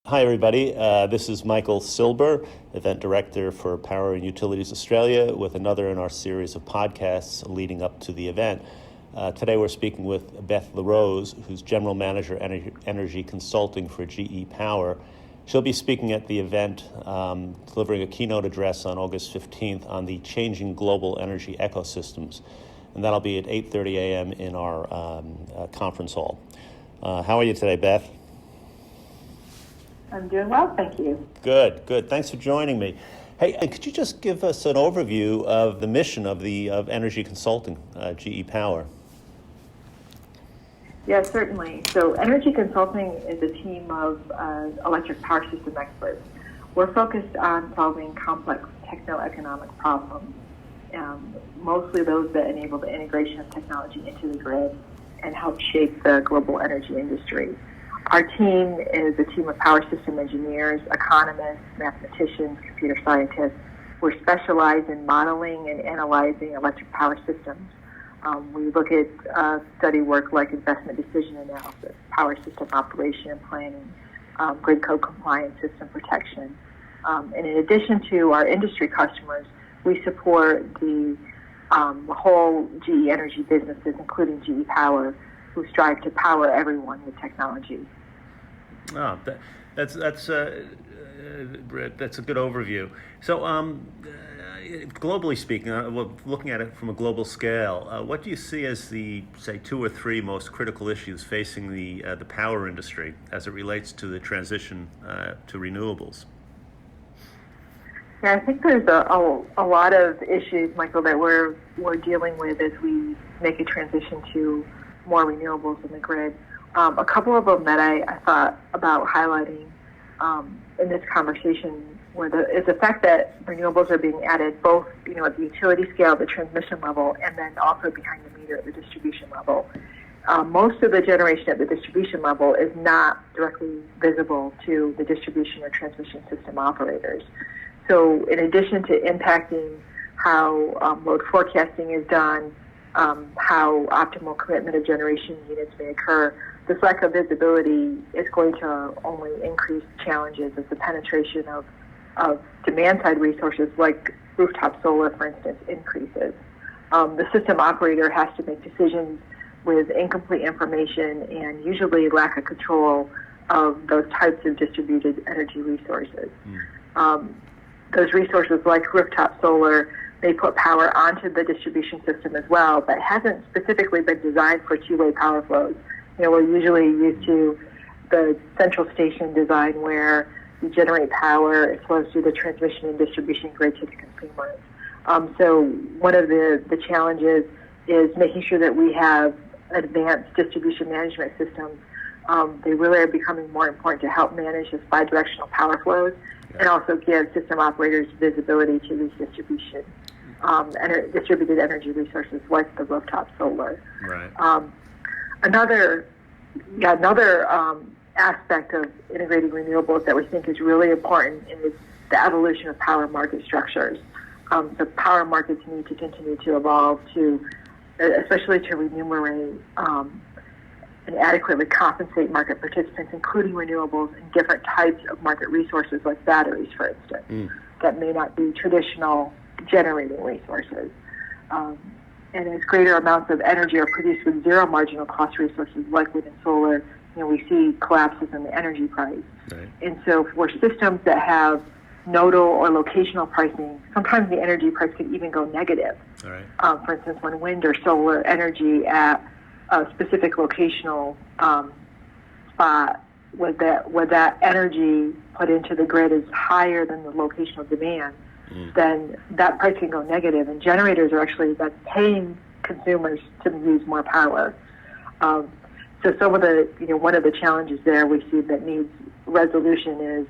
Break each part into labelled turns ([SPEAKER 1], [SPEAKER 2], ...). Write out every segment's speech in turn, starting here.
[SPEAKER 1] Hi, everybody. This is Michael Silber, Event Director for Power and Utilities Australia, with another in our series of podcasts leading up to the event. Today we're speaking with Beth LaRose, who's General Manager Energy Consulting for GE Power. She'll be speaking at the event, delivering a keynote address on August 15th on the changing global energy ecosystems. And that'll be at 8:30 a.m. in our conference hall. How are you today, Beth?
[SPEAKER 2] I'm doing well, thank you.
[SPEAKER 1] Good. Thanks for joining me. Hey, could you just give us an overview of the mission of Energy Consulting, GE Power?
[SPEAKER 2] Yes, certainly. So Energy Consulting is a team of electric power system experts. We're focused on solving complex techno-economic problems, mostly those that enable the integration of technology into the grid and help shape the global energy industry. Our team is a team of power system engineers, economists, mathematicians, computer scientists. We're specialized in modeling and analyzing electric power systems. We look at study work like investment decision analysis, power system operation and planning, grid code compliance, system protection. And in addition to our industry customers, we support the whole GE Energy businesses, including GE Power, who strive to power everyone with technology.
[SPEAKER 1] Oh, that's a good overview. So, globally speaking, looking at it from a global scale, what do you see as the, say, 2 or 3 most critical issues facing the power industry as it relates to the transition to renewables?
[SPEAKER 2] Yeah, I think there's a lot of issues, Michael, that we're dealing with as we make a transition to more renewables in the grid. A couple of them that I thought about highlighting in this conversation is the fact that renewables are being added both, at the utility scale, the transmission level, and then also behind the meter at the distribution level. Most of the generation at the distribution level is not directly visible to the distribution or transmission system operators. So in addition to impacting how load forecasting is done, how optimal commitment of generation units may occur, this lack of visibility is going to only increase challenges as the penetration of demand-side resources like rooftop solar, for instance, increases. The system operator has to make decisions with incomplete information and usually lack of control of those types of distributed energy resources. Those resources like rooftop solar may put power onto the distribution system as well, but hasn't specifically been designed for two-way power flows. We're usually used to the central station design where you generate power, it flows through the transmission and distribution grid to the consumers. So one of the challenges is making sure that we have advanced distribution management systems. They really are becoming more important to help manage this bidirectional power flows and also give system operators visibility to these distributed energy resources like the rooftop solar.
[SPEAKER 1] Right.
[SPEAKER 2] Another aspect of integrating renewables that we think is really important is the evolution of power market structures. So power markets need to continue to evolve especially to remunerate and adequately compensate market participants, including renewables and different types of market resources like batteries, for instance, that may not be traditional generating resources. And as greater amounts of energy are produced with zero marginal cost resources like wind and solar, we see collapses in the energy price.
[SPEAKER 1] Right.
[SPEAKER 2] And so for systems that have nodal or locational pricing, sometimes the energy price could even go negative.
[SPEAKER 1] All right.
[SPEAKER 2] For instance, when wind or solar energy at a specific locational spot, where that energy put into the grid is higher than the locational demand, then that price can go negative, and generators are actually paying consumers to use more power. So some of one of the challenges there we see that needs resolution is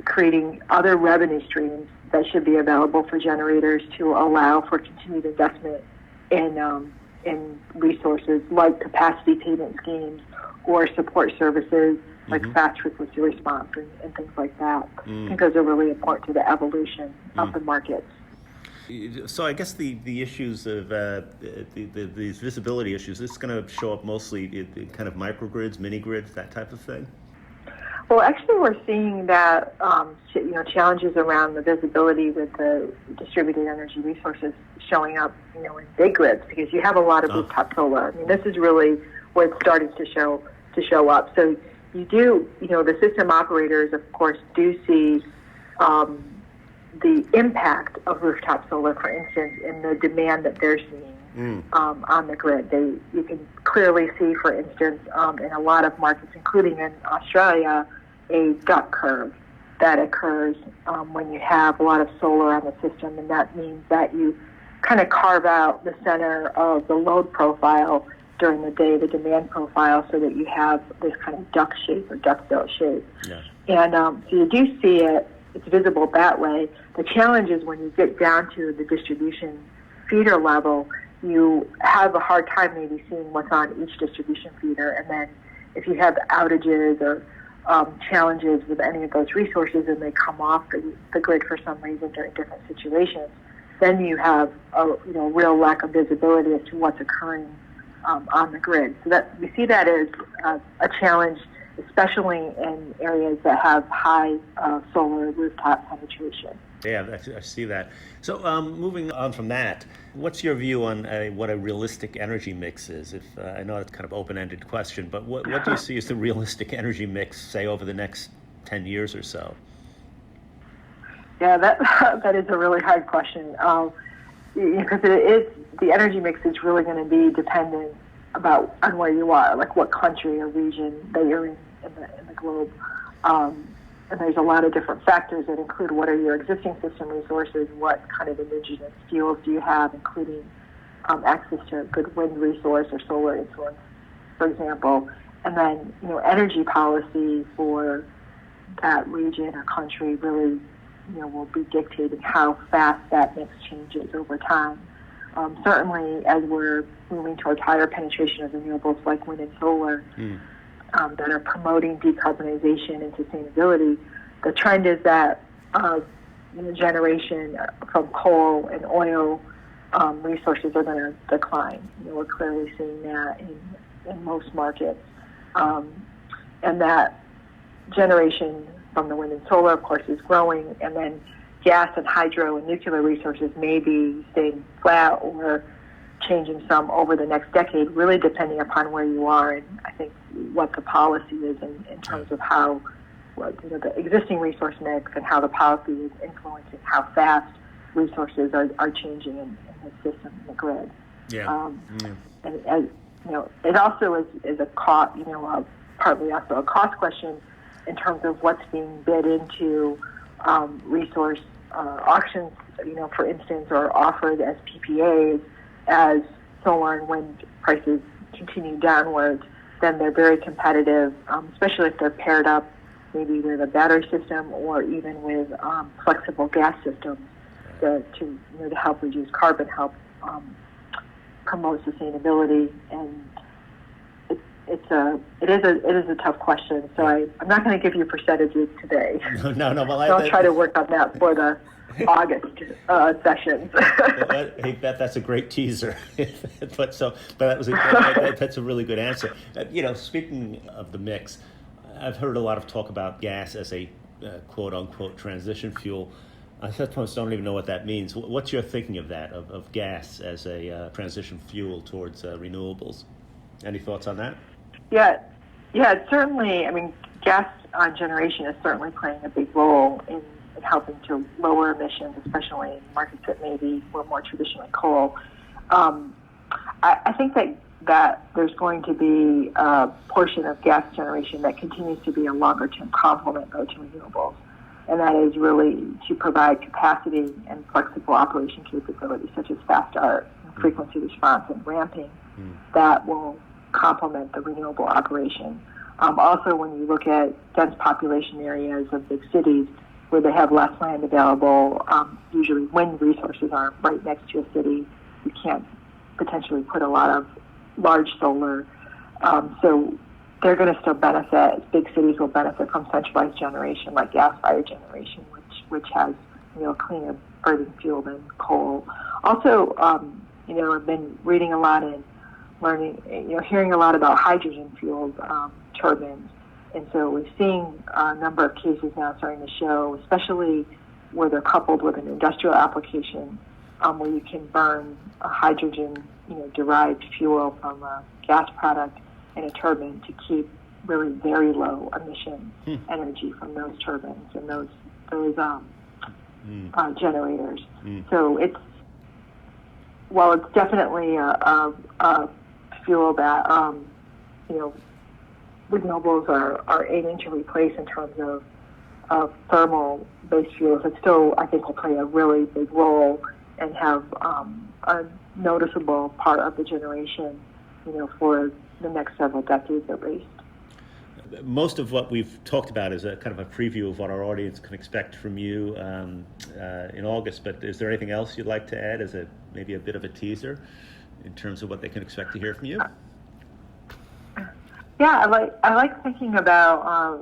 [SPEAKER 2] creating other revenue streams that should be available for generators to allow for continued investment in resources like capacity payment schemes or support services like fast frequency response and things like that. I think those are really important to the evolution of the markets.
[SPEAKER 1] So I guess the issues of these visibility issues, this is going to show up mostly in kind of microgrids, mini grids, that type of thing?
[SPEAKER 2] Well, actually, we're seeing that challenges around the visibility with the distributed energy resources showing up, in big grids, because you have a lot of rooftop solar. I mean, this is really where it's starting to show up. So you do, the system operators, of course, do see the impact of rooftop solar, for instance, in the demand that they're seeing on the grid. You can clearly see, for instance, in a lot of markets, including in Australia, a duck curve that occurs when you have a lot of solar on the system, and that means that you kind of carve out the center of the load profile during the day, the demand profile, so that you have this kind of duck shape or duckbill shape. Yeah. And so you do see it. It's visible that way. The challenge is when you get down to the distribution feeder level, you have a hard time maybe seeing what's on each distribution feeder. And then if you have outages or challenges with any of those resources and they come off the grid for some reason during different situations, then you have a real lack of visibility as to what's occurring on the grid. So that we see that as a challenge, especially in areas that have high solar rooftop penetration.
[SPEAKER 1] Yeah, I see that. So moving on from that, what's your view on what a realistic energy mix is? I know it's kind of open-ended question, but what do you see as the realistic energy mix, say, over the next 10 years or so?
[SPEAKER 2] Yeah, that is a really hard question, because the energy mix is really going to be dependent on where you are, like what country or region that you're in the globe. And there's a lot of different factors that include what are your existing system resources, what kind of indigenous fuels do you have, including access to a good wind resource or solar influence, for example. And then, energy policy for that region or country really, will be dictating how fast that mix changes over time. Certainly, as we're moving towards higher penetration of renewables like wind and solar, that are promoting decarbonization and sustainability, the trend is that generation from coal and oil resources are going to decline. We're clearly seeing that in most markets. And that generation from the wind and solar, of course, is growing, and then gas and hydro and nuclear resources may be staying flat or changing some over the next decade, really depending upon where you are and I think what the policy is in terms of how the existing resource mix and how the policy is influencing how fast resources are changing in the system, in the grid.
[SPEAKER 1] Yeah.
[SPEAKER 2] And as it also is a cost, partly also a cost question in terms of what's being bid into resource auctions, for instance, or offered as PPAs. As solar and wind prices continue downwards, then they're very competitive, especially if they're paired up maybe with a battery system or even with flexible gas systems to help reduce carbon, help promote sustainability. And it is a tough question. So I'm not going to give you percentages today.
[SPEAKER 1] No. Well,
[SPEAKER 2] I'll try to work on that for the August sessions.
[SPEAKER 1] Hey, Beth, that's a great teaser. That's a really good answer. Speaking of the mix, I've heard a lot of talk about gas as a quote unquote transition fuel. I sometimes don't even know what that means. What's your thinking of that, of gas as a transition fuel towards renewables? Any thoughts on that?
[SPEAKER 2] Yeah, certainly. I mean, gas generation is certainly playing a big role in helping to lower emissions, especially in markets that maybe were more traditionally coal. I think that there's going to be a portion of gas generation that continues to be a longer-term complement, though, to renewables, and that is really to provide capacity and flexible operation capabilities, such as fast start, frequency response, and ramping, that will complement the renewable operation. Also, when you look at dense population areas of big cities, where they have less land available, usually wind resources aren't right next to a city. You can't potentially put a lot of large solar. So they're going to still benefit. Big cities will benefit from centralized generation, like gas-fired generation, which has a cleaner burning fuel than coal. Also, I've been reading a lot and learning, hearing a lot about hydrogen fueled turbines. And so we're seeing a number of cases now starting to show, especially where they're coupled with an industrial application, where you can burn a hydrogen, derived fuel from a gas product in a turbine to keep really very low emission energy from those turbines and those generators. So while it's definitely a fuel that renewables are aiming to replace in terms of thermal-based fuels, it still, I think, will play a really big role and have a noticeable part of the generation, for the next several decades at least.
[SPEAKER 1] Most of what we've talked about is a kind of a preview of what our audience can expect from you in August, but is there anything else you'd like to add as maybe a bit of a teaser in terms of what they can expect to hear from you?
[SPEAKER 2] Yeah, I like thinking about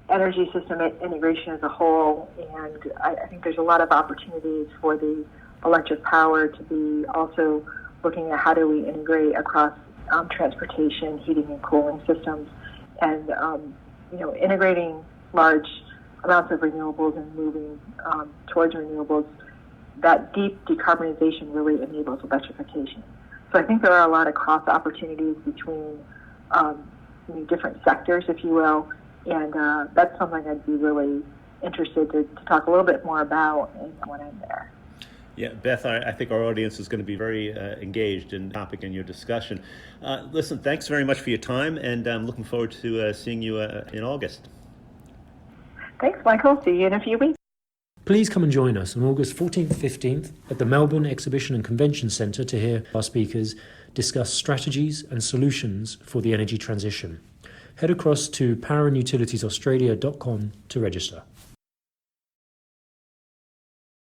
[SPEAKER 2] energy system integration as a whole, and I think there's a lot of opportunities for the electric power to be also looking at how do we integrate across transportation, heating and cooling systems, and integrating large amounts of renewables and moving towards renewables. That deep decarbonization really enables electrification. So I think there are a lot of cross opportunities between different sectors, if you will, and that's something I'd be really interested to talk a little bit more about when I'm there.
[SPEAKER 1] Yeah, Beth, I think our audience is going to be very engaged in the topic in your discussion. Listen, thanks very much for your time, and I'm looking forward to seeing you in August.
[SPEAKER 2] Thanks, Michael. See you in a few weeks.
[SPEAKER 3] Please come and join us on August 14th, 15th at the Melbourne Exhibition and Convention Centre to hear our speakers discuss strategies and solutions for the energy transition. Head across to powerandutilitiesaustralia.com to register.